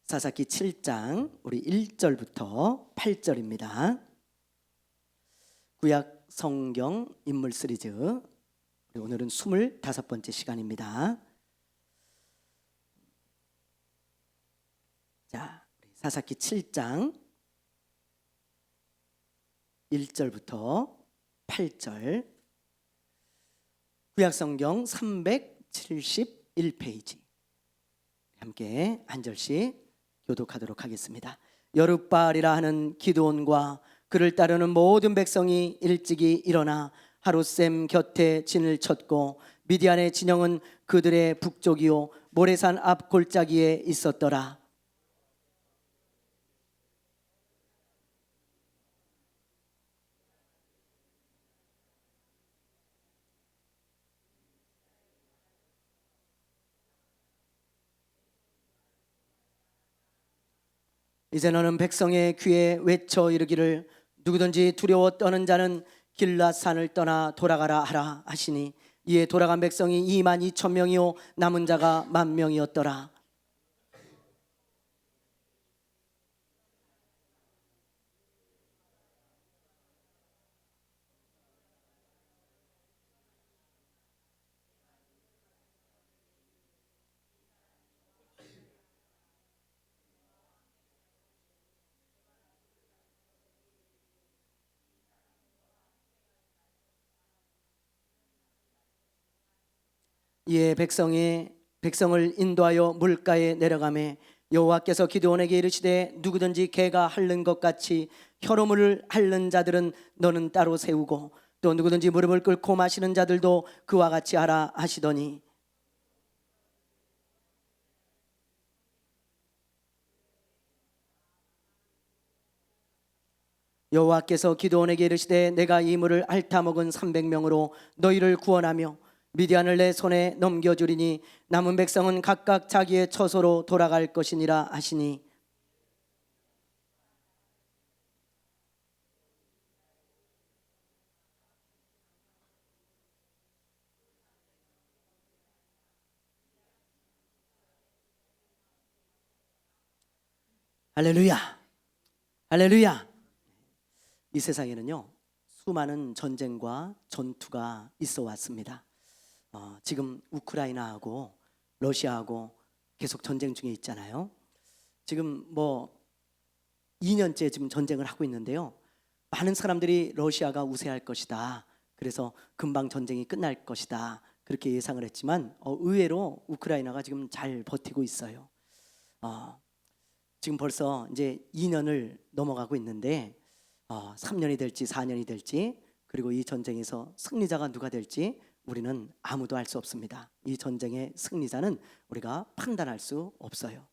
사사기 7장 우리 1절부터 8절입니다. 구약 성경 인물 시리즈 오늘은 25번째 시간입니다. 자, 사사기 7장 1절부터 8절, 구약 성경 371페이지 함께 한 절씩 교독하도록 하겠습니다. 여룻바알이라 하는 기드온과 그를 따르는 모든 백성이 일찍이 일어나 하룻샘 곁에 진을 쳤고 미디안의 진영은 그들의 북쪽이요 모레산 앞 골짜기에 있었더라. 이제 너는 백성의 귀에 외쳐 이르기를 누구든지 두려워 떠는 자는 길앗산을 떠나 돌아가라 하라 하시니 이에 돌아간 백성이 22,000명이요 남은 자가 10,000명이었더라. 이에 백성을 인도하여 물가에 내려가매 여호와께서 기드온에게 이르시되 누구든지 개가 핥는 것 같이 혈오물을 핥는 자들은 너는 따로 세우고 또 누구든지 무릎을 꿇고 마시는 자들도 그와 같이 하라 하시더니 여호와께서 기드온에게 이르시되 내가 이 물을 핥아먹은 300명으로 너희를 구원하며 미디안을 내 손에 넘겨주리니 남은 백성은 각각 자기의 처소로 돌아갈 것이니라 하시니 할렐루야, 할렐루야. 이 세상에는요 수많은 전쟁과 전투가 있어 왔습니다. 지금 우크라이나하고 러시아하고 계속 전쟁 중에 있잖아요. 지금 2년째 지금 전쟁을 하고 있는데요. 많은 사람들이 러시아가 우세할 것이다. 그래서 금방 전쟁이 끝날 것이다. 그렇게 예상을 했지만 의외로 우크라이나가 지금 잘 버티고 있어요. 지금 벌써 이제 2년을 넘어가고 있는데 3년이 될지 4년이 될지 그리고 이 전쟁에서 승리자가 누가 될지 우리는 아무도 알 수 없습니다. 이 전쟁의 승리자는 우리가 판단할 수 없어요.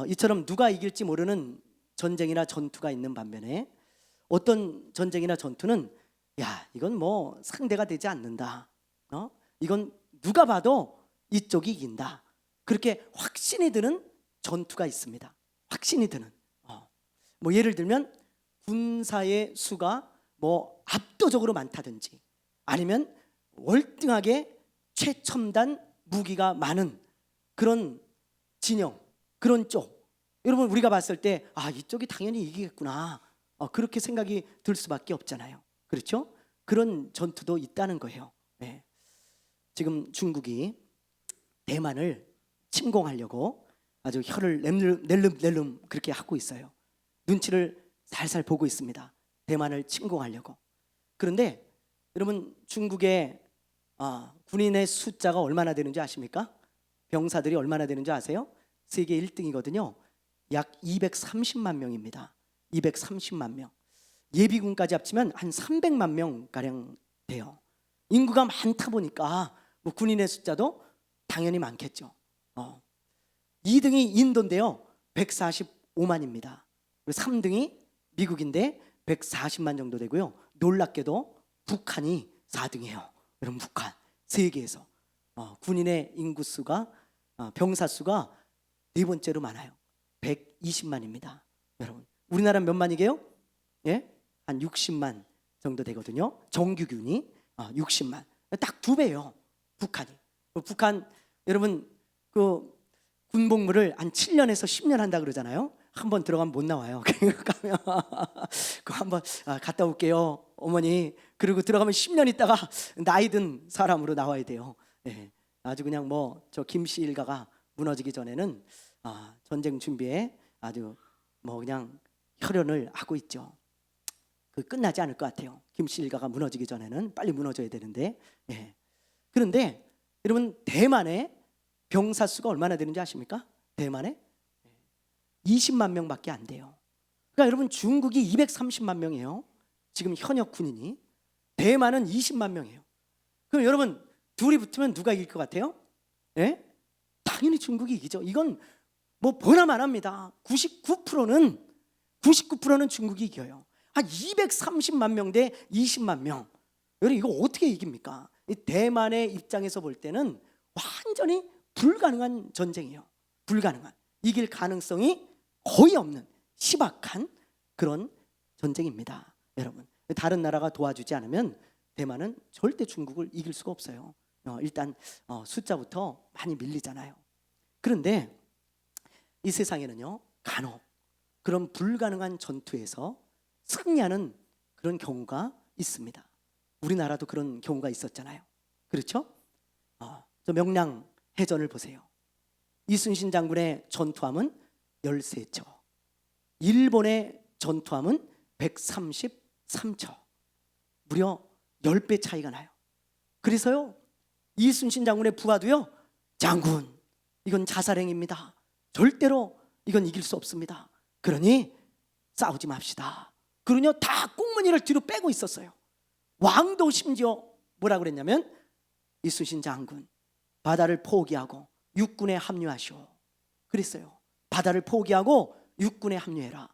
이처럼 누가 이길지 모르는 전쟁이나 전투가 있는 반면에 어떤 전쟁이나 전투는 이건 상대가 되지 않는다. 이건 누가 봐도 이쪽이 이긴다. 그렇게 확신이 드는 전투가 있습니다. 확신이 드는. 예를 들면 군사의 수가 압도적으로 많다든지 아니면 월등하게 최첨단 무기가 많은 그런 진영, 그런 쪽. 여러분 우리가 봤을 때 이쪽이 당연히 이기겠구나. 그렇게 생각이 들 수밖에 없잖아요. 그렇죠? 그런 전투도 있다는 거예요. 네. 지금 중국이 대만을 침공하려고 아주 혀를 낼름 그렇게 하고 있어요. 눈치를 살살 보고 있습니다. 대만을 침공하려고. 그런데 여러분 중국의 군인의 숫자가 얼마나 되는지 아십니까? 병사들이 얼마나 되는지 아세요? 세계 1등이거든요. 약 230만 명입니다. 230만 명. 예비군까지 합치면 한 300만 명가량 돼요. 인구가 많다 보니까 군인의 숫자도 당연히 많겠죠. 2등이 인도인데요. 145만입니다. 3등이 미국인데 140만 정도 되고요. 놀랍게도 북한이 4등이에요. 여러분 북한 세계에서 군인의 인구수가 병사 수가 네 번째로 많아요. 120만입니다. 여러분 우리나라 몇 만이게요? 한 60만 정도 되거든요. 정규군이 60만 딱 2배예요. 북한이. 북한 여러분 그 군복무를 한 7년에서 10년 한다 그러잖아요. 한 번 들어가면 못 나와요. 가면 그 한번 갔다 올게요, 어머니. 그리고 들어가면 10년 있다가 나이 든 사람으로 나와야 돼요. 네. 아주 그냥 뭐 저 김씨 일가가 무너지기 전에는 전쟁 준비에 아주 뭐 그냥 혈연을 하고 있죠. 그 끝나지 않을 것 같아요. 김씨 일가가 무너지기 전에는 빨리 무너져야 되는데. 예. 그런데 여러분, 대만의 병사 수가 얼마나 되는지 아십니까? 대만에 20만 명밖에 안 돼요. 그러니까 여러분, 중국이 230만 명이에요. 지금 현역 군인이. 대만은 20만 명이에요. 그럼 여러분, 둘이 붙으면 누가 이길 것 같아요? 예? 당연히 중국이 이기죠. 이건 뭐 보나마나입니다. 99%는 중국이 이겨요. 한 230만 명 대 20만 명. 여러분, 이거 어떻게 이깁니까? 이 대만의 입장에서 볼 때는 완전히 불가능한 전쟁이에요. 불가능한. 이길 가능성이 거의 없는 희박한 그런 전쟁입니다. 여러분, 다른 나라가 도와주지 않으면 대만은 절대 중국을 이길 수가 없어요. 일단 숫자부터 많이 밀리잖아요. 그런데 이 세상에는요, 간혹 그런 불가능한 전투에서 승리하는 그런 경우가 있습니다. 우리나라도 그런 경우가 있었잖아요. 그렇죠? 저 명량 해전을 보세요. 이순신 장군의 전투함은 13척, 일본의 전투함은 133척, 무려 10배 차이가 나요. 그래서요, 이순신 장군의 부하도요, 장군, 이건 자살행위입니다. 절대로 이건 이길 수 없습니다. 그러니 싸우지 맙시다. 그러니 다 꽁무니를 뒤로 빼고 있었어요. 왕도 심지어 뭐라 그랬냐면, 이순신 장군, 바다를 포기하고 육군에 합류하시오. 그랬어요. 바다를 포기하고 육군에 합류해라.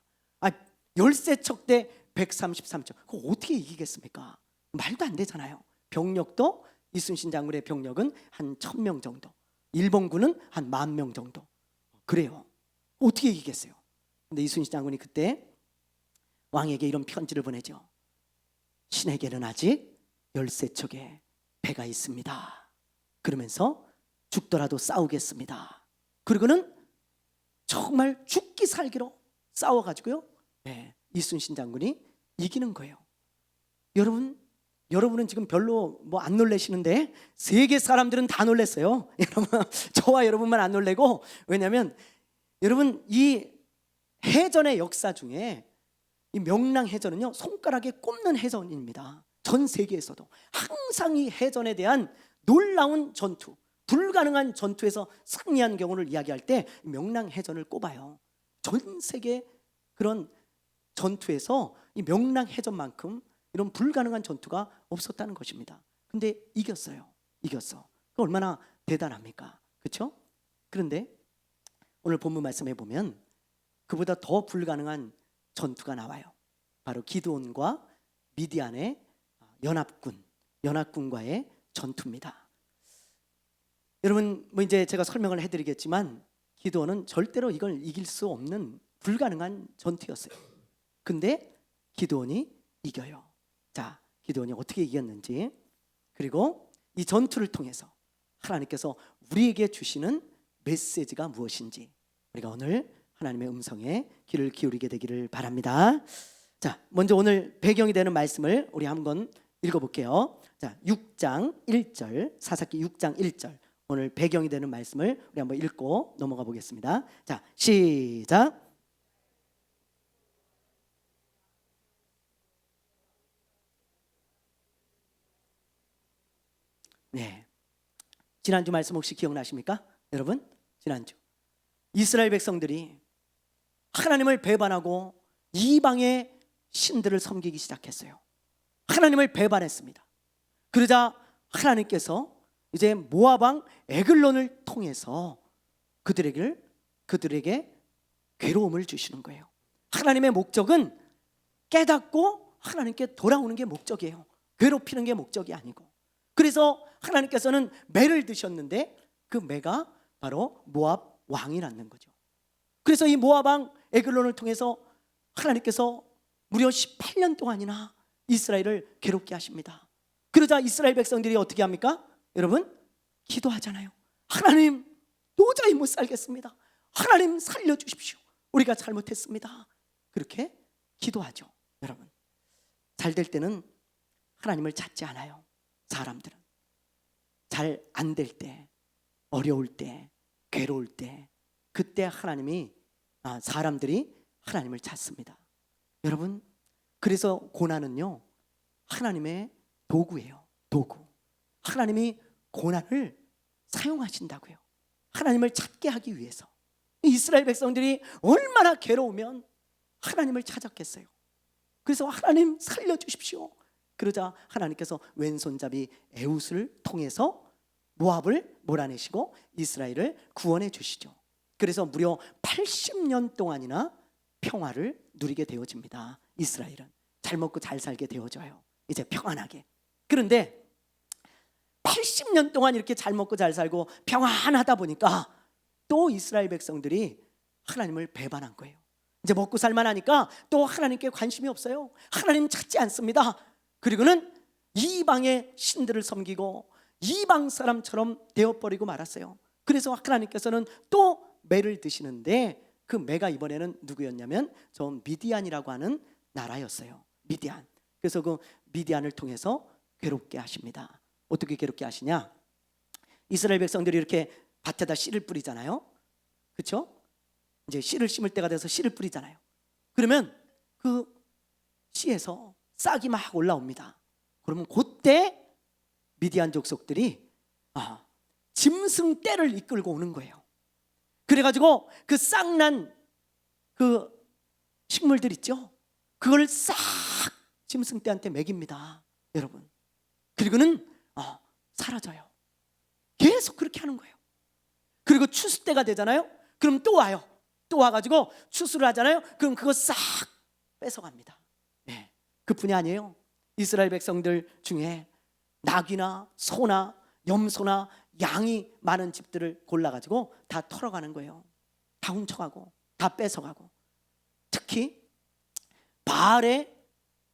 13척 대 133척. 그거 어떻게 이기겠습니까? 말도 안 되잖아요. 병력도 이순신 장군의 병력은 한 1000명 정도, 일본군은 한 10,000명 정도. 그래요. 어떻게 이기겠어요? 근데 이순신 장군이 그때 왕에게 이런 편지를 보내죠. 신에게는 아직 13척의 배가 있습니다. 그러면서 죽더라도 싸우겠습니다. 그리고는 정말 죽기 살기로 싸워가지고요, 이순신 장군이 이기는 거예요. 여러분은 지금 별로 뭐 안 놀라시는데 세계 사람들은 다 놀랐어요. 여러분, 저와 여러분만 안 놀래고, 왜냐하면 여러분, 이 해전의 역사 중에 이 명랑해전은요, 손가락에 꼽는 해전입니다. 전 세계에서도 항상 이 해전에 대한 놀라운 전투, 불가능한 전투에서 승리한 경우를 이야기할 때 명랑해전을 꼽아요. 전 세계 그런 전투에서 이 명랑해전만큼 이런 불가능한 전투가 없었다는 것입니다. 근데 이겼어요. 이겼어. 그 얼마나 대단합니까? 그렇죠? 그런데 오늘 본문 말씀해 보면 그보다 더 불가능한 전투가 나와요. 바로 기드온과 미디안의 연합군과의 전투입니다. 여러분, 뭐 이제 제가 설명을 해드리겠지만 기드온은 절대로 이걸 이길 수 없는 불가능한 전투였어요. 근데 기드온이 이겨요. 자, 기드온이 어떻게 이겼는지, 그리고 이 전투를 통해서 하나님께서 우리에게 주시는 메시지가 무엇인지 우리가 오늘 하나님의 음성에 귀를 기울이게 되기를 바랍니다. 자, 먼저 오늘 배경이 되는 말씀을 우리 한번 읽어볼게요. 자, 6장 1절, 사사기 6장 1절, 오늘 배경이 되는 말씀을 우리 한번 읽고 넘어가 보겠습니다. 자, 시작. 네, 지난주 말씀 혹시 기억나십니까? 여러분, 지난주 이스라엘 백성들이 하나님을 배반하고 이방의 신들을 섬기기 시작했어요. 하나님을 배반했습니다. 그러자 하나님께서 이제 모압 왕 에글론을 통해서 그들에게 괴로움을 주시는 거예요. 하나님의 목적은 깨닫고 하나님께 돌아오는 게 목적이에요. 괴롭히는 게 목적이 아니고. 그래서 하나님께서는 매를 드셨는데 그 매가 바로 모압 왕이라는 거죠. 그래서 이 모압 왕 에글론을 통해서 하나님께서 무려 18년 동안이나 이스라엘을 괴롭게 하십니다. 그러자 이스라엘 백성들이 어떻게 합니까? 여러분, 기도하잖아요. 하나님, 도저히 못 살겠습니다. 하나님 살려주십시오. 우리가 잘못했습니다. 그렇게 기도하죠. 여러분, 잘 될 때는 하나님을 찾지 않아요. 사람들은 잘 안 될 때, 어려울 때, 괴로울 때, 그때 사람들이 하나님을 찾습니다. 여러분, 그래서 고난은요, 하나님의 도구예요. 도구. 하나님이 고난을 사용하신다고요. 하나님을 찾게 하기 위해서. 이스라엘 백성들이 얼마나 괴로우면 하나님을 찾았겠어요. 그래서 하나님 살려주십시오. 그러자 하나님께서 왼손잡이 에훗을 통해서 모압을 몰아내시고 이스라엘을 구원해 주시죠. 그래서 무려 80년 동안이나 평화를 누리게 되어집니다. 이스라엘은 잘 먹고 잘 살게 되어져요. 이제 평안하게. 그런데 80년 동안 이렇게 잘 먹고 잘 살고 평안하다 보니까 또 이스라엘 백성들이 하나님을 배반한 거예요. 이제 먹고 살만하니까 또 하나님께 관심이 없어요. 하나님 찾지 않습니다. 그리고는 이방의 신들을 섬기고 이방 사람처럼 되어버리고 말았어요. 그래서 하나님께서는 또 매를 드시는데 그 매가 이번에는 누구였냐면 저 미디안이라고 하는 나라였어요. 미디안. 그래서 그 미디안을 통해서 괴롭게 하십니다. 어떻게 괴롭게 하시냐? 이스라엘 백성들이 이렇게 밭에다 씨를 뿌리잖아요. 그렇죠? 이제 씨를 심을 때가 돼서 씨를 뿌리잖아요. 그러면 그 씨에서 싹이 막 올라옵니다. 그러면 그때 미디안 족속들이 짐승 떼를 이끌고 오는 거예요. 그래가지고 그 싹난 그 식물들 있죠? 그걸 싹 짐승 떼한테 먹입니다. 여러분. 그리고는 사라져요. 계속 그렇게 하는 거예요. 그리고 추수 때가 되잖아요. 그럼 또 와요. 또 와가지고 추수를 하잖아요. 그럼 그거 싹 뺏어갑니다. 네. 그뿐이 아니에요. 이스라엘 백성들 중에 낙이나 소나 염소나 양이 많은 집들을 골라가지고 다 털어가는 거예요. 다 훔쳐가고 다 뺏어가고. 특히 바알의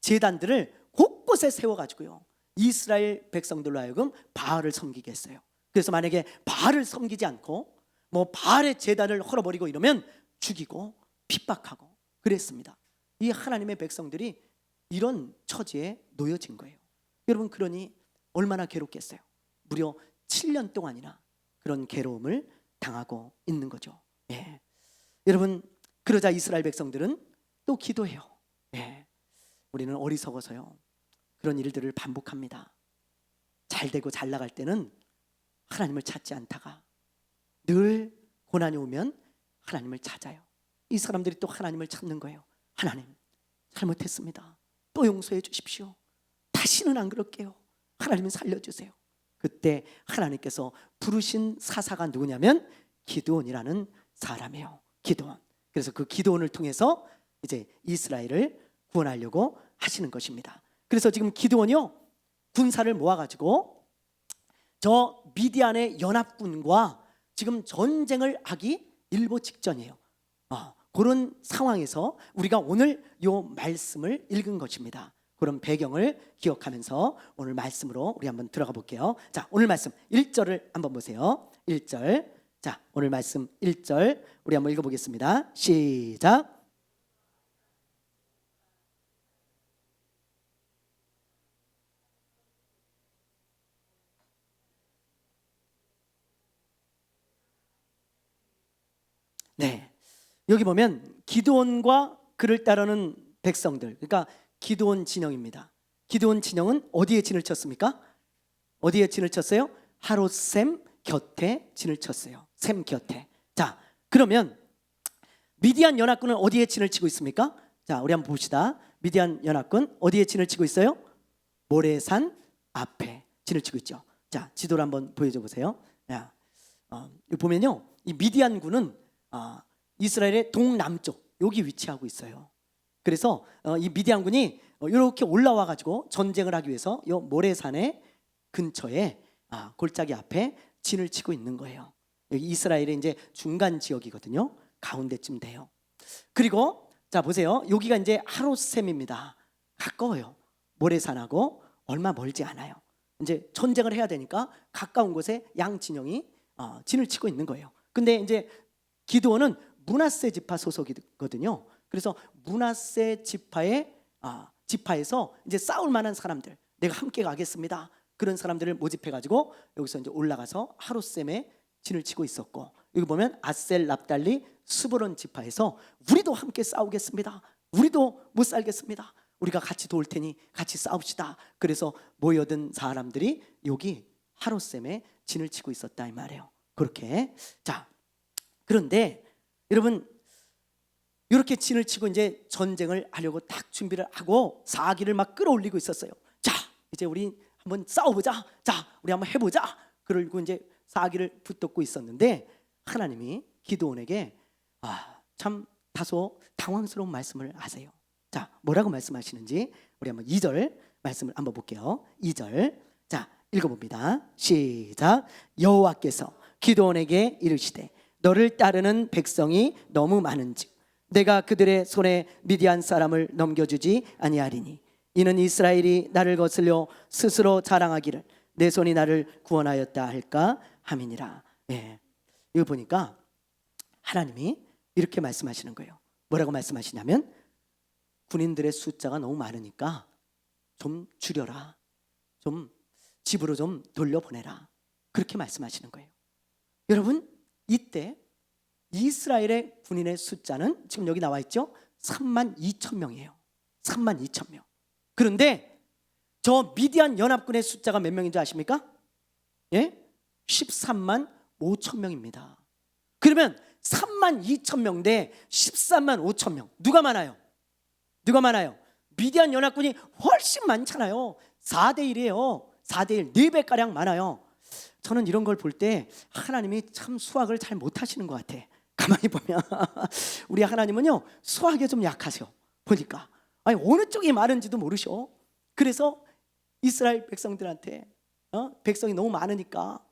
제단들을 곳곳에 세워가지고요, 이스라엘 백성들로 하여금 바알을 섬기게 했어요. 그래서 만약에 바알을 섬기지 않고 바알의 제단을 헐어버리고 이러면 죽이고 핍박하고 그랬습니다. 이 하나님의 백성들이 이런 처지에 놓여진 거예요. 여러분, 그러니 얼마나 괴롭겠어요. 무려 7년 동안이나 그런 괴로움을 당하고 있는 거죠. 예. 여러분, 그러자 이스라엘 백성들은 또 기도해요. 예. 우리는 어리석어서요, 그런 일들을 반복합니다. 잘 되고 잘 나갈 때는 하나님을 찾지 않다가 늘 고난이 오면 하나님을 찾아요. 이 사람들이 또 하나님을 찾는 거예요. 하나님, 잘못했습니다. 또 용서해 주십시오. 다시는 안 그럴게요. 하나님 살려주세요. 그때 하나님께서 부르신 사사가 누구냐면 기드온이라는 사람이에요. 기드온. 그래서 그 기드온을 통해서 이제 이스라엘을 구원하려고 하시는 것입니다. 그래서 지금 기드온이요, 군사를 모아가지고 저 미디안의 연합군과 지금 전쟁을 하기 일보 직전이에요. 그런 상황에서 우리가 오늘 요 말씀을 읽은 것입니다. 그런 배경을 기억하면서 오늘 말씀으로 우리 한번 들어가 볼게요. 자, 오늘 말씀 1절을 한번 보세요. 1절. 자, 오늘 말씀 1절 우리 한번 읽어보겠습니다. 시작. 네, 여기 보면 기드온과 그를 따르는 백성들, 그러니까 기드온 진영입니다. 기드온 진영은 어디에 진을 쳤습니까? 어디에 진을 쳤어요? 하롯셈 곁에 진을 쳤어요. 셈 곁에. 자, 그러면 미디안 연합군은 어디에 진을 치고 있습니까? 자, 우리 한번 봅시다. 미디안 연합군 어디에 진을 치고 있어요? 모레산 앞에 진을 치고 있죠. 자, 지도를 한번 보여줘 보세요. 자, 여기 보면요, 이 미디안군은 이스라엘의 동남쪽 여기 위치하고 있어요. 그래서 이 미디안군이 이렇게 올라와 가지고 전쟁을 하기 위해서 이 모래산의 근처에 골짜기 앞에 진을 치고 있는 거예요. 여기 이스라엘의 이제 중간 지역이거든요. 가운데쯤 돼요. 그리고 자, 보세요. 여기가 이제 하롯셈입니다. 가까워요. 모래산하고 얼마 멀지 않아요. 이제 전쟁을 해야 되니까 가까운 곳에 양 진영이 진을 치고 있는 거예요. 근데 이제 기드온은 므낫세 지파 소속이거든요. 그래서 므낫세 지파에서 이제 싸울 만한 사람들, 내가 함께 가겠습니다, 그런 사람들을 모집해 가지고 여기서 이제 올라가서 하루셈에 진을 치고 있었고, 여기 보면 아셀, 납달리, 스브론 지파에서 우리도 함께 싸우겠습니다, 우리도 못 살겠습니다, 우리가 같이 도울 테니 같이 싸웁시다. 그래서 모여든 사람들이 여기 하루셈에 진을 치고 있었다 이 말이에요. 그렇게. 자, 그런데 여러분, 이렇게 진을 치고 이제 전쟁을 하려고 딱 준비를 하고 사기를 막 끌어올리고 있었어요. 자, 이제 우리 한번 싸워보자, 자, 우리 한번 해보자, 그러고 이제 사기를 붙잡고 있었는데 하나님이 기드온에게 참 다소 당황스러운 말씀을 하세요. 자, 뭐라고 말씀하시는지 우리 한번 2절 말씀을 한번 볼게요. 2절, 자, 읽어봅니다. 시작. 여호와께서 기드온에게 이르시되 너를 따르는 백성이 너무 많은즉 내가 그들의 손에 미디안 사람을 넘겨주지 아니하리니 이는 이스라엘이 나를 거슬려 스스로 자랑하기를 내 손이 나를 구원하였다 할까 함이니라. 예. 이거 보니까 하나님이 이렇게 말씀하시는 거예요. 뭐라고 말씀하시냐면 군인들의 숫자가 너무 많으니까 좀 줄여라, 좀 집으로 좀 돌려보내라, 그렇게 말씀하시는 거예요. 여러분, 이때 이스라엘의 군인의 숫자는 지금 여기 나와 있죠? 32,000명이에요 32,000명. 그런데 저 미디안 연합군의 숫자가 몇 명인 줄 아십니까? 예? 13만 5천 명입니다. 그러면 32,000명 대 13만 5천 명, 누가 많아요? 누가 많아요? 미디안 연합군이 훨씬 많잖아요. 4대1이에요 4대1, 4배가량 많아요. 저는 이런 걸 볼 때 하나님이 참 수학을 잘 못하시는 것 같아. 가만히 보면 우리 하나님은요 수학에 좀 약하세요. 보니까 아니 어느 쪽이 많은지도 모르셔. 그래서 이스라엘 백성들한테 백성이 너무 많으니까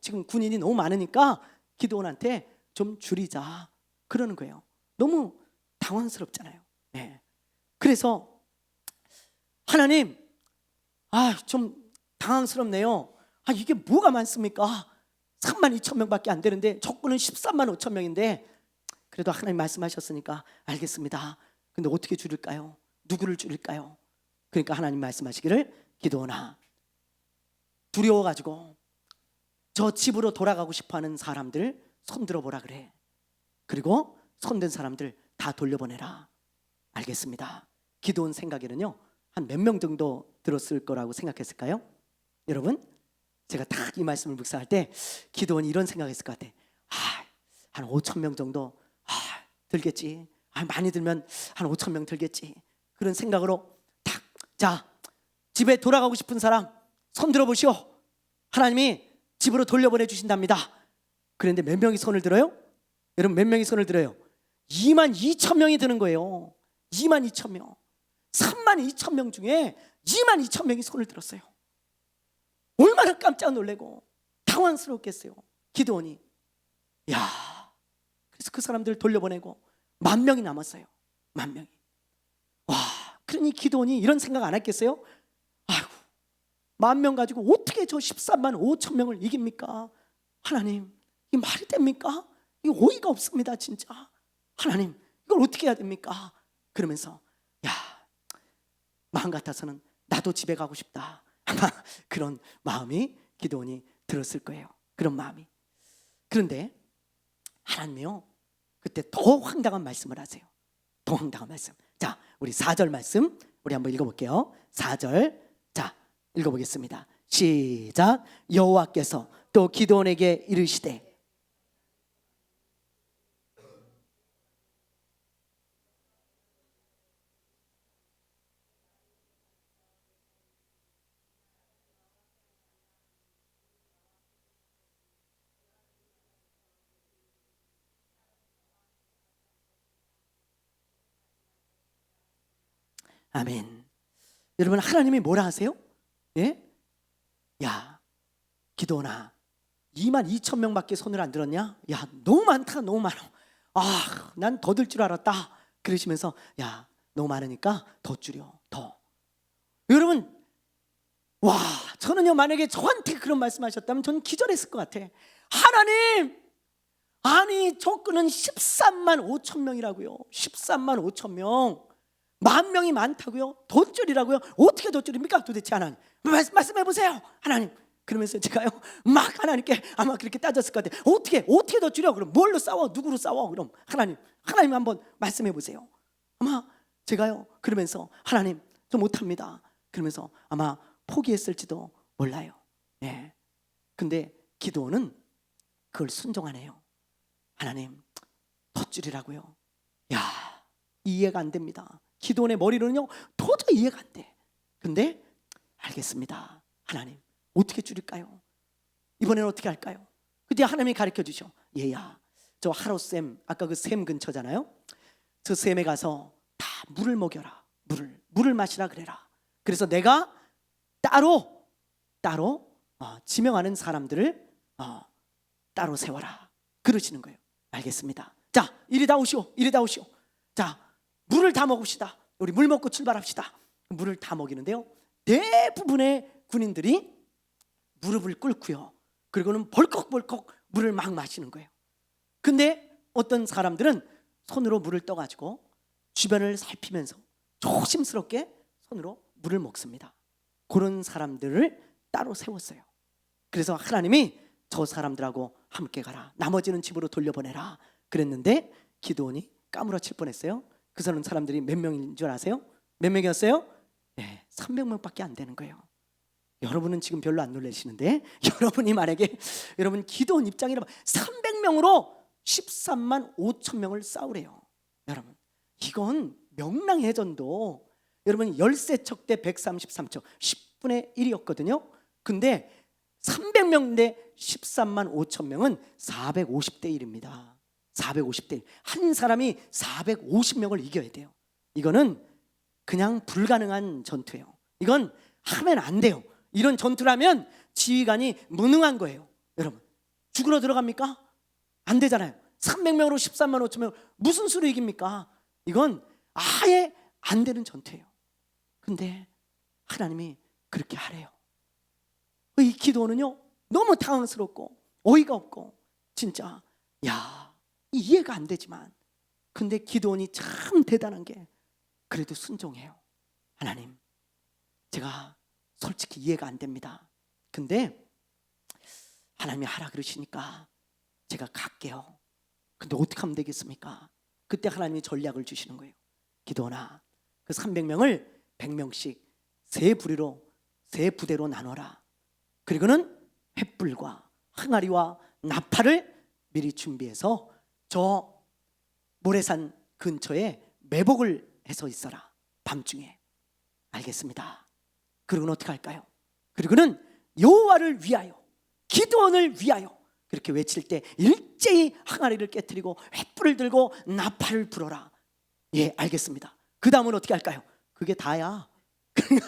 지금 군인이 너무 많으니까 기드온한테 좀 줄이자 그러는 거예요. 너무 당황스럽잖아요. 네. 그래서 하나님, 좀 당황스럽네요. 이게 뭐가 많습니까? 32,000명밖에 안 되는데 적군은 13만 5천 명인데 그래도 하나님 말씀하셨으니까 알겠습니다. 근데 어떻게 줄일까요? 누구를 줄일까요? 그러니까 하나님 말씀하시기를 기드온아, 두려워가지고 저 집으로 돌아가고 싶어하는 사람들 손들어 보라 그래. 그리고 손든 사람들 다 돌려보내라. 알겠습니다. 기드온 생각에는요 한 몇 명 정도 들었을 거라고 생각했을까요? 여러분, 제가 딱 이 말씀을 묵상할 때 기드온이 이런 생각했을 것 같아. 한 5천 명 정도 들겠지. 많이 들면 한 5천 명 들겠지. 그런 생각으로 딱, 자, 집에 돌아가고 싶은 사람 손 들어보시오. 하나님이 집으로 돌려보내 주신답니다. 그런데 몇 명이 손을 들어요? 여러분, 몇 명이 손을 들어요? 2만 2천 명이 드는 거예요. 2만 2천 명. 3만 2천 명 중에 2만 2천 명이 손을 들었어요. 얼마나 깜짝 놀래고 당황스럽겠어요, 기드온이. 그래서 그 사람들 돌려보내고 10,000명이 남았어요. 10,000명이. 그러니 기드온이 이런 생각 안 했겠어요? 10,000명 가지고 어떻게 저 13만 5천 명을 이깁니까? 하나님, 이 말이 됩니까? 이거 어이가 없습니다, 진짜. 하나님, 이걸 어떻게 해야 됩니까? 그러면서 마음 같아서는 나도 집에 가고 싶다, 아마 그런 마음이 기드온이 들었을 거예요. 그런 마음이. 그런데 하나님이요 그때 더 황당한 말씀을 하세요. 더 황당한 말씀. 자, 우리 4절 말씀 우리 한번 읽어볼게요. 4절, 자, 읽어보겠습니다. 시작. 여호와께서 또 기드온에게 이르시되. 아멘. 여러분, 하나님이 뭐라 하세요? 예? 기드온아, 2만 2천 명밖에 손을 안 들었냐? 너무 많다, 너무 많아. 난 더 들 줄 알았다. 그러시면서 너무 많으니까 더 줄여, 더. 여러분, 저는요 만약에 저한테 그런 말씀하셨다면 저는 기절했을 것 같아. 하나님, 아니 적군은 13만 5천 명이라고요. 13만 5천 명. 10,000명이 많다고요? 돗줄이라고요? 어떻게 돗줄입니까 도대체 하나님? 말씀해 보세요 하나님. 그러면서 제가요 막 하나님께 아마 그렇게 따졌을 것 같아요. 어떻게 덧줄여? 그럼 뭘로 싸워? 누구로 싸워? 그럼 하나님 한번 말씀해 보세요. 아마 제가요 그러면서 하나님 저 못합니다. 그러면서 아마 포기했을지도 몰라요. 예. 근데 기도는 그걸 순종하네요. 하나님 덧줄이라고요? 야, 이해가 안 됩니다. 기도원의 머리로는요 도저히 이해가 안 돼. 근데 알겠습니다. 하나님 어떻게 줄일까요? 이번에는 어떻게 할까요? 그때 하나님이 가르쳐 주셔. 얘야 저 하루샘 아까 그 샘 근처잖아요. 저 샘에 가서 다 물을 먹여라. 물을 마시라 그래라. 그래서 내가 따로 지명하는 사람들을 따로 세워라 그러시는 거예요. 알겠습니다. 자 이리 다 오시오. 자 물을 다 먹읍시다. 우리 물 먹고 출발합시다. 물을 다 먹이는데요 대부분의 군인들이 무릎을 꿇고요 그리고는 벌컥벌컥 물을 막 마시는 거예요. 근데 어떤 사람들은 손으로 물을 떠가지고 주변을 살피면서 조심스럽게 손으로 물을 먹습니다. 그런 사람들을 따로 세웠어요. 그래서 하나님이 저 사람들하고 함께 가라. 나머지는 집으로 돌려보내라 그랬는데 기드온이 까무러칠 뻔했어요. 그 사람들이 몇 명인 줄 아세요? 몇 명이었어요? 네, 300명밖에 안 되는 거예요. 여러분은 지금 별로 안 놀라시는데 여러분이 만약에 여러분 기드온 입장이라면 300명으로 13만 5천 명을 싸우래요. 여러분 이건 명랑해전도 여러분 13척 대 133척 10분의 1이었거든요. 근데 300명 대 13만 5천 명은 450대 1입니다. 450대 1. 한 사람이 450명을 이겨야 돼요. 이거는 그냥 불가능한 전투예요. 이건 하면 안 돼요. 이런 전투라면 지휘관이 무능한 거예요. 여러분 죽으러 들어갑니까? 안 되잖아요. 300명으로 13만 5천 명 무슨 수로 이깁니까? 이건 아예 안 되는 전투예요. 근데 하나님이 그렇게 하래요. 이 기도는요 너무 당황스럽고 어이가 없고 진짜 이해가 안 되지만 근데 기도원이 참 대단한 게 그래도 순종해요. 하나님 제가 솔직히 이해가 안 됩니다. 근데 하나님이 하라 그러시니까 제가 갈게요. 근데 어떻게 하면 되겠습니까? 그때 하나님이 전략을 주시는 거예요. 기도원아 그 300명을 100명씩 세 부대로 나눠라. 그리고는 횃불과 항아리와 나팔을 미리 준비해서 저 모래산 근처에 매복을 해서 있어라. 밤중에. 알겠습니다. 그리고는 어떻게 할까요? 그리고는 여호와를 위하여 기드온을 위하여 그렇게 외칠 때 일제히 항아리를 깨뜨리고 횃불을 들고 나팔을 불어라. 예, 알겠습니다. 그 다음은 어떻게 할까요? 그게 다야.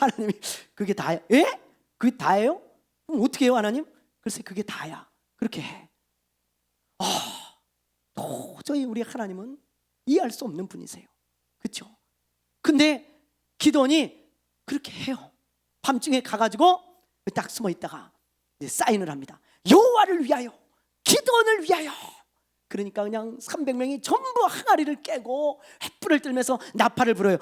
하나님이 그게 다야. 예? 그게 다예요? 그럼 어떻게 해요 하나님? 글쎄 그게 다야. 그렇게 해. 도저히 우리 하나님은 이해할 수 없는 분이세요. 그렇죠? 근데 기드온이 그렇게 해요. 밤중에 가가지고 딱 숨어 있다가 이제 사인을 합니다. 여호와를 위하여 기드온을 위하여. 그러니까 그냥 300명이 전부 항아리를 깨고 횃불을 들면서 나팔을 불어요.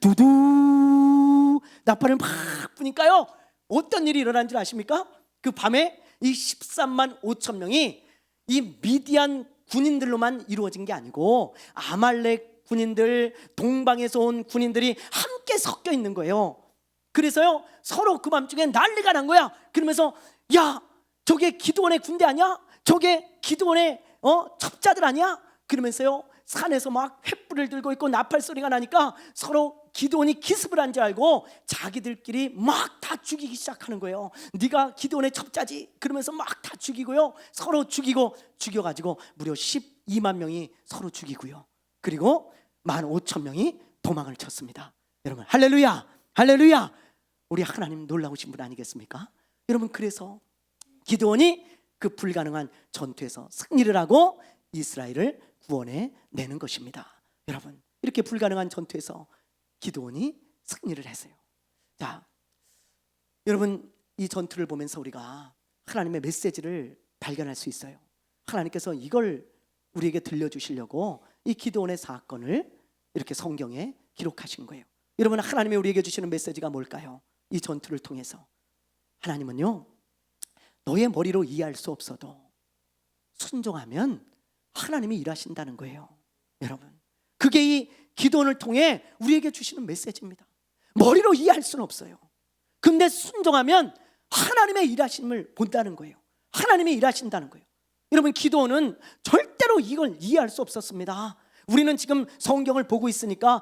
두두 나팔을 막 부니까요 어떤 일이 일어난 줄 아십니까? 그 밤에 이 13만 5천 명이 이 미디안 군인들로만 이루어진 게 아니고 아말렉 군인들, 동방에서 온 군인들이 함께 섞여 있는 거예요. 그래서요 서로 그 밤중에 난리가 난 거야. 그러면서 야 저게 기드온의 군대 아니야? 저게 기드온의 첩자들 아니야? 그러면서요 산에서 막 횃불을 들고 있고 나팔 소리가 나니까 서로 기드온이 기습을 한 줄 알고 자기들끼리 막 다 죽이기 시작하는 거예요. 네가 기드온의 첩자지 그러면서 막 다 죽이고요 서로 죽이고 죽여가지고 무려 12만 명이 서로 죽이고요 그리고 15,000명이 도망을 쳤습니다. 여러분 할렐루야 할렐루야. 우리 하나님 놀라우신 분 아니겠습니까? 여러분 그래서 기드온이 그 불가능한 전투에서 승리를 하고 이스라엘을 구원해 내는 것입니다. 여러분 이렇게 불가능한 전투에서 기드온이 승리를 했어요. 자, 여러분 이 전투를 보면서 우리가 하나님의 메시지를 발견할 수 있어요. 하나님께서 이걸 우리에게 들려주시려고 이 기드온의 사건을 이렇게 성경에 기록하신 거예요. 여러분, 하나님이 우리에게 주시는 메시지가 뭘까요? 이 전투를 통해서 하나님은요, 너의 머리로 이해할 수 없어도 순종하면 하나님이 일하신다는 거예요. 여러분, 그게 이 기도원을 통해 우리에게 주시는 메시지입니다. 머리로 이해할 수는 없어요. 근데 순종하면 하나님의 일하심을 본다는 거예요. 하나님이 일하신다는 거예요. 여러분, 기도원은 절대로 이걸 이해할 수 없었습니다. 우리는 지금 성경을 보고 있으니까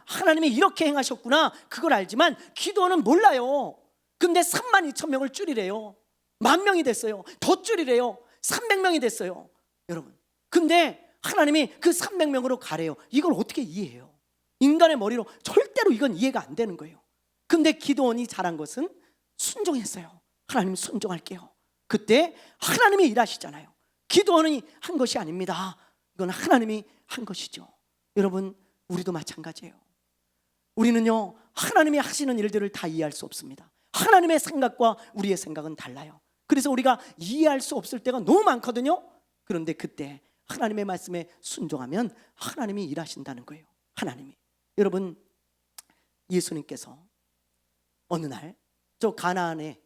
하나님이 이렇게 행하셨구나 그걸 알지만 기도원은 몰라요. 근데 32,000명을 줄이래요. 10,000명이 됐어요. 더 줄이래요. 300명이 됐어요. 여러분, 근데 하나님이 그 300명으로 가래요. 이걸 어떻게 이해해요? 인간의 머리로 절대로 이건 이해가 안 되는 거예요. 근데 기도원이 잘한 것은 순종했어요. 하나님 순종할게요. 그때 하나님이 일하시잖아요. 기도원이 한 것이 아닙니다. 이건 하나님이 한 것이죠. 여러분, 우리도 마찬가지예요. 우리는요, 하나님이 하시는 일들을 다 이해할 수 없습니다. 하나님의 생각과 우리의 생각은 달라요. 그래서 우리가 이해할 수 없을 때가 너무 많거든요. 그런데 그때 하나님의 말씀에 순종하면 하나님이 일하신다는 거예요. 하나님이. 여러분, 예수님께서 어느 날 저 가나의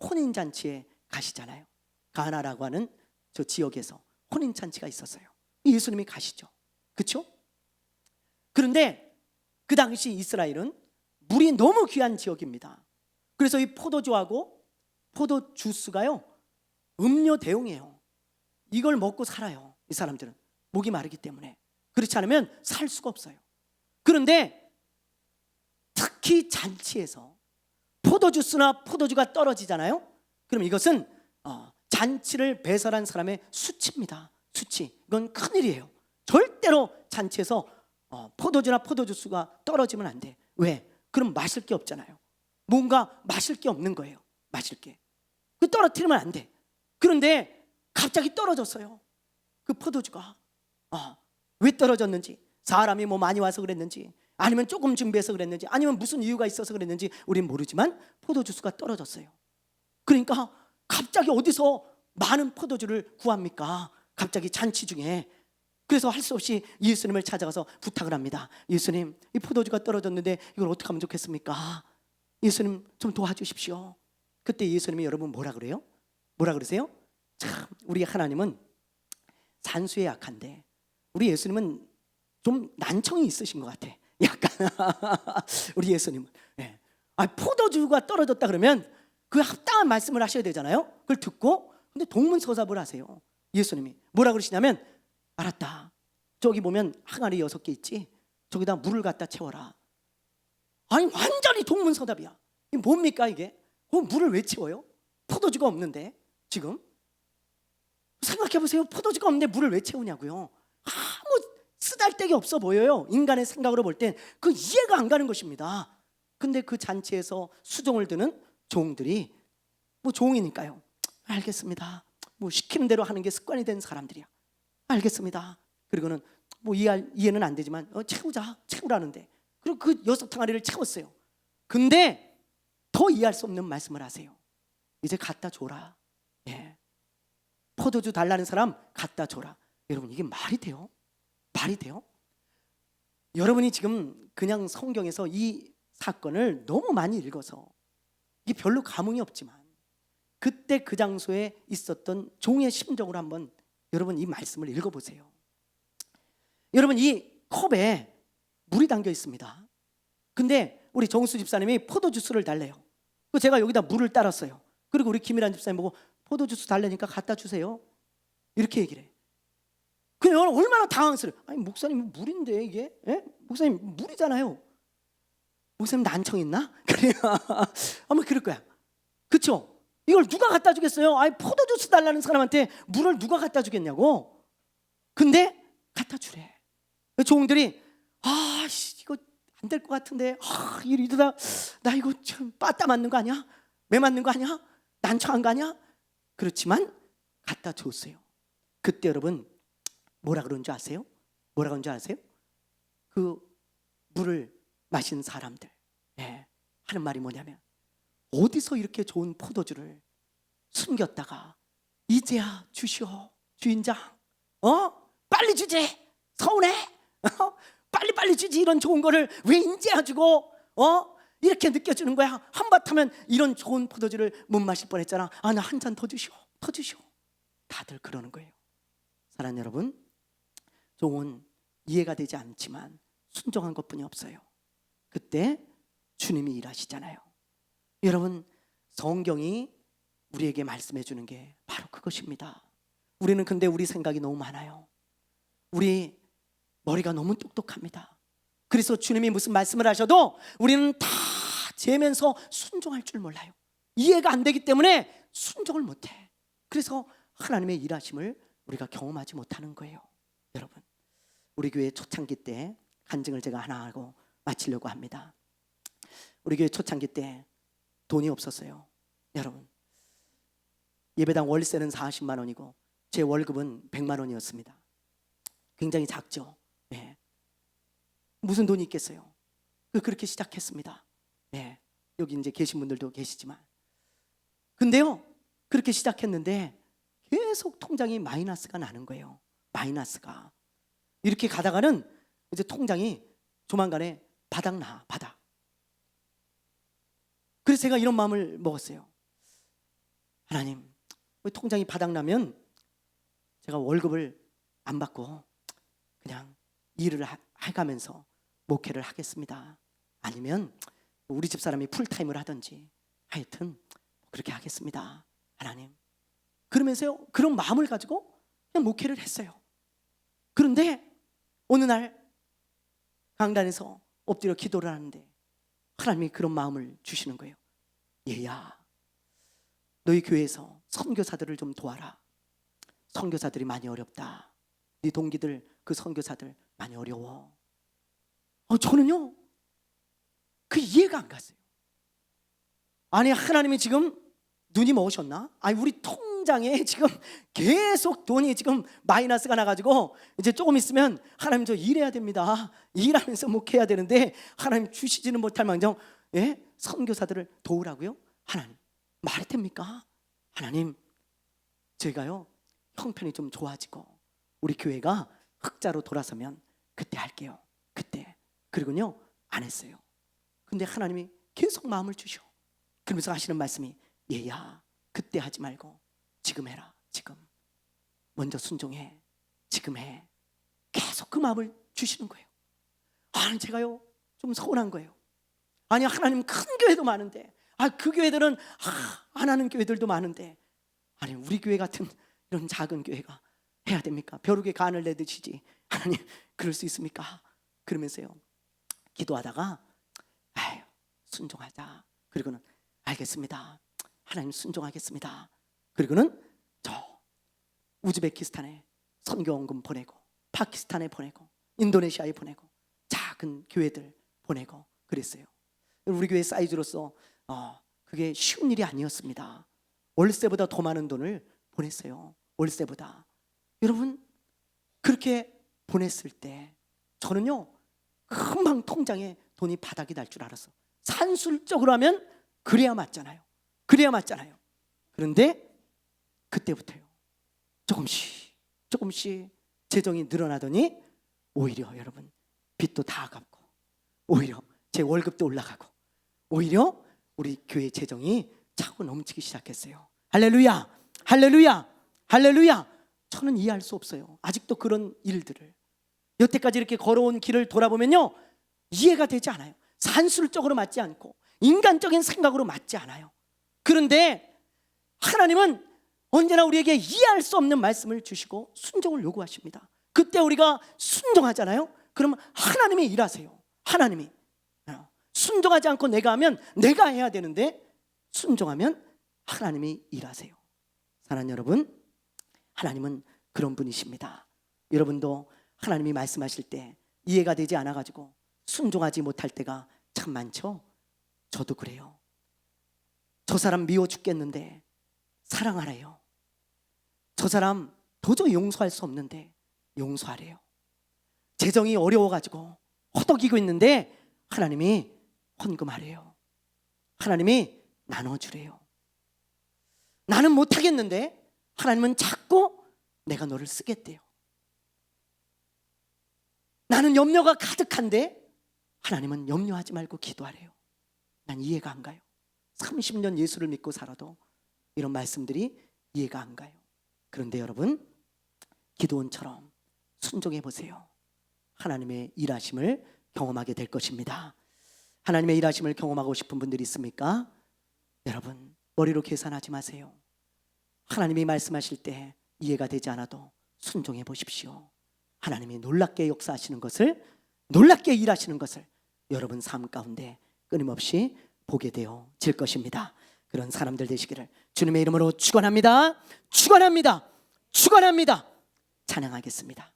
혼인잔치에 가시잖아요. 가나라고 하는 저 지역에서 혼인잔치가 있었어요. 예수님이 가시죠. 그렇죠? 그런데 그 당시 이스라엘은 물이 너무 귀한 지역입니다. 그래서 이 포도주하고 포도 주스가요, 음료 대용이에요. 이걸 먹고 살아요. 이 사람들은 목이 마르기 때문에. 그렇지 않으면 살 수가 없어요. 그런데 특히 잔치에서 포도주스나 포도주가 떨어지잖아요. 그럼 이것은 잔치를 배설한 사람의 수치입니다. 수치. 이건 큰일이에요. 절대로 잔치에서 포도주나 포도주스가 떨어지면 안 돼. 왜? 그럼 마실 게 없잖아요. 뭔가 마실 게 없는 거예요. 마실 게. 그 떨어뜨리면 안 돼. 그런데 갑자기 떨어졌어요. 그 포도주가. 왜 떨어졌는지, 사람이 뭐 많이 와서 그랬는지, 아니면 조금 준비해서 그랬는지, 아니면 무슨 이유가 있어서 그랬는지 우린 모르지만 포도주스가 떨어졌어요. 그러니까 갑자기 어디서 많은 포도주를 구합니까? 갑자기 잔치 중에. 그래서 할 수 없이 예수님을 찾아가서 부탁을 합니다. 예수님, 이 포도주가 떨어졌는데 이걸 어떻게 하면 좋겠습니까? 예수님 좀 도와주십시오. 그때 예수님이 여러분 뭐라 그래요? 뭐라 그러세요? 참, 우리 하나님은 산수에 약한데 우리 예수님은 좀 난청이 있으신 것 같아. 약간 우리 예수님은. 네. 포도주가 떨어졌다 그러면 그 합당한 말씀을 하셔야 되잖아요. 그걸 듣고 근데 동문서답을 하세요. 예수님이 뭐라 그러시냐면, 알았다. 저기 보면 항아리 6개 있지? 저기다 물을 갖다 채워라. 아니, 완전히 동문서답이야. 이게 뭡니까 이게? 물을 왜 채워요? 포도주가 없는데. 지금 생각해 보세요. 포도주가 없는데 물을 왜 채우냐고요. 아무 쓰잘데기 없어 보여요. 인간의 생각으로 볼 땐 그 이해가 안 가는 것입니다. 근데 그 잔치에서 수종을 드는 종들이, 뭐 종이니까요, 알겠습니다. 뭐 시키는 대로 하는 게 습관이 된 사람들이야. 알겠습니다. 그리고는 뭐 이해는 안 되지만 채우라는데, 그리고 그 6항아리를 채웠어요. 근데 더 이해할 수 없는 말씀을 하세요. 이제 갖다 줘라. 예. 포도주 달라는 사람 갖다 줘라. 여러분, 이게 말이 돼요? 말이 돼요? 여러분이 지금 그냥 성경에서 이 사건을 너무 많이 읽어서 이게 별로 감흥이 없지만 그때 그 장소에 있었던 종의 심정으로 한번 여러분 이 말씀을 읽어보세요. 여러분, 이 컵에 물이 담겨 있습니다. 근데 우리 정수 집사님이 포도주스를 달래요. 제가 여기다 물을 따랐어요. 그리고 우리 김일환 집사님 보고 포도주스 달래니까 갖다 주세요. 이렇게 얘기를 해. 그냥 얼마나 당황스러워요. 아니, 목사님 물인데 이게? 예? 목사님 물이잖아요. 목사님 난청 있나? 그래요. 아마 그럴 거야. 그렇죠? 이걸 누가 갖다 주겠어요? 아니, 포도주스 달라는 사람한테 물을 누가 갖다 주겠냐고. 근데 갖다 주래. 종들이 이거 안 될 것 같은데, 이러다 나 이거 좀 빠따 맞는 거 아니야? 매 맞는 거 아니야? 난처한 거 아니야? 그렇지만 갖다 줬어요. 그때 여러분 뭐라 그런 줄 아세요? 뭐라 그런 줄 아세요? 그 물을 마신 사람들 하는 말이 뭐냐면, 어디서 이렇게 좋은 포도주를 숨겼다가 이제야 주시오 주인장, 빨리 주지, 서운해, 빨리 주지, 이런 좋은 거를 왜 인제야 주고 이렇게 느껴지는 거야. 한바탕면 이런 좋은 포도주를 못 마실 뻔했잖아. 나 한 잔 더 주시오, 더 주시오. 다들 그러는 거예요. 사랑하는 여러분, 종은 이해가 되지 않지만 순종한 것뿐이 없어요. 그때 주님이 일하시잖아요. 여러분, 성경이 우리에게 말씀해 주는 게 바로 그것입니다. 우리는 근데 우리 생각이 너무 많아요. 우리 머리가 너무 똑똑합니다. 그래서 주님이 무슨 말씀을 하셔도 우리는 다 재면서 순종할 줄 몰라요. 이해가 안 되기 때문에 순종을 못해. 그래서 하나님의 일하심을 우리가 경험하지 못하는 거예요. 여러분, 우리 교회 초창기 때 간증을 제가 하나 하고 마치려고 합니다. 우리 교회 초창기 때 돈이 없었어요. 여러분, 예배당 월세는 40만 원이고 제 월급은 100만 원이었습니다. 굉장히 작죠. 네. 무슨 돈이 있겠어요. 그렇게 시작했습니다. 네. 여기 이제 계신 분들도 계시지만, 근데요, 그렇게 시작했는데 계속 통장이 마이너스가 나는 거예요. 마이너스가 이렇게 가다가는 이제 통장이 조만간에 바닥나, 바닥. 그래서 제가 이런 마음을 먹었어요. 하나님, 통장이 바닥나면 제가 월급을 안 받고 그냥 일을 해가면서 목회를 하겠습니다. 아니면 우리 집사람이 풀타임을 하든지 하여튼 그렇게 하겠습니다. 하나님. 그러면서요, 그런 마음을 가지고 그냥 목회를 했어요. 그런데 어느 날 강단에서 엎드려 기도를 하는데 하나님이 그런 마음을 주시는 거예요. 얘야, 너희 교회에서 선교사들을 좀 도와라. 선교사들이 많이 어렵다. 네 동기들, 그 선교사들 많이 어려워. 저는요, 그 이해가 안 갔어요. 아니, 하나님이 지금 눈이 먹으셨나? 아니, 우리 통장에 지금 계속 돈이 지금 마이너스가 나가지고 이제 조금 있으면 하나님 저 일해야 됩니다. 일하면서 목해야 되는데 하나님 주시지는 못할 망정 선교사들을 도우라고요? 하나님, 말이 됩니까? 하나님, 제가요 형편이 좀 좋아지고 우리 교회가 흑자로 돌아서면 그때 할게요. 그때. 그리고요 안 했어요. 근데 하나님이 계속 마음을 주셔. 그러면서 하시는 말씀이, 얘야, 그때 하지 말고 지금 해라. 지금 먼저 순종해. 지금 해. 계속 그 마음을 주시는 거예요. 제가요 좀 서운한 거예요. 아니, 하나님, 큰 교회도 많은데 그 교회들은 안 하는 교회들도 많은데 아니, 우리 교회 같은 이런 작은 교회가 해야 됩니까? 벼룩에 간을 내듯이지 하나님, 그럴 수 있습니까? 그러면서요 기도하다가 순종하자. 그리고는 알겠습니다. 하나님, 순종하겠습니다. 그리고는 저 우즈베키스탄에 선교원금 보내고, 파키스탄에 보내고, 인도네시아에 보내고, 작은 교회들 보내고 그랬어요. 우리 교회 사이즈로서 그게 쉬운 일이 아니었습니다. 월세보다 더 많은 돈을 보냈어요. 월세보다. 여러분, 그렇게 보냈을 때 저는요 금방 통장에 돈이 바닥이 날 줄 알았어. 산술적으로 하면 그래야 맞잖아요. 그래야 맞잖아요. 그런데 그때부터요 조금씩 재정이 늘어나더니 오히려 여러분 빚도 다 갚고, 오히려 제 월급도 올라가고, 오히려 우리 교회 재정이 차고 넘치기 시작했어요. 할렐루야, 할렐루야, 할렐루야. 저는 이해할 수 없어요. 아직도 그런 일들을 여태까지 이렇게 걸어온 길을 돌아보면요 이해가 되지 않아요. 산술적으로 맞지 않고 인간적인 생각으로 맞지 않아요. 그런데 하나님은 언제나 우리에게 이해할 수 없는 말씀을 주시고 순종을 요구하십니다. 그때 우리가 순종하잖아요. 그러면 하나님이 일하세요. 하나님이. 순종하지 않고 내가 하면 내가 해야 되는데 순종하면 하나님이 일하세요. 사랑하는 여러분, 하나님은 그런 분이십니다. 여러분도 하나님이 말씀하실 때 이해가 되지 않아가지고 순종하지 못할 때가 참 많죠. 저도 그래요. 저 사람 미워 죽겠는데 사랑하래요. 저 사람 도저히 용서할 수 없는데 용서하래요. 재정이 어려워가지고 허덕이고 있는데 하나님이 헌금하래요. 하나님이 나눠주래요. 나는 못하겠는데 하나님은 자꾸 내가 너를 쓰겠대요. 나는 염려가 가득한데 하나님은 염려하지 말고 기도하래요. 난 이해가 안 가요. 30년 예수를 믿고 살아도 이런 말씀들이 이해가 안 가요. 그런데 여러분, 기도원처럼 순종해 보세요. 하나님의 일하심을 경험하게 될 것입니다. 하나님의 일하심을 경험하고 싶은 분들이 있습니까? 여러분, 머리로 계산하지 마세요. 하나님이 말씀하실 때 이해가 되지 않아도 순종해 보십시오. 하나님이 놀랍게 역사하시는 것을, 놀랍게 일하시는 것을 여러분 삶 가운데 끊임없이 보게 되어질 것입니다. 그런 사람들 되시기를 주님의 이름으로 축원합니다. 축원합니다. 축원합니다. 찬양하겠습니다.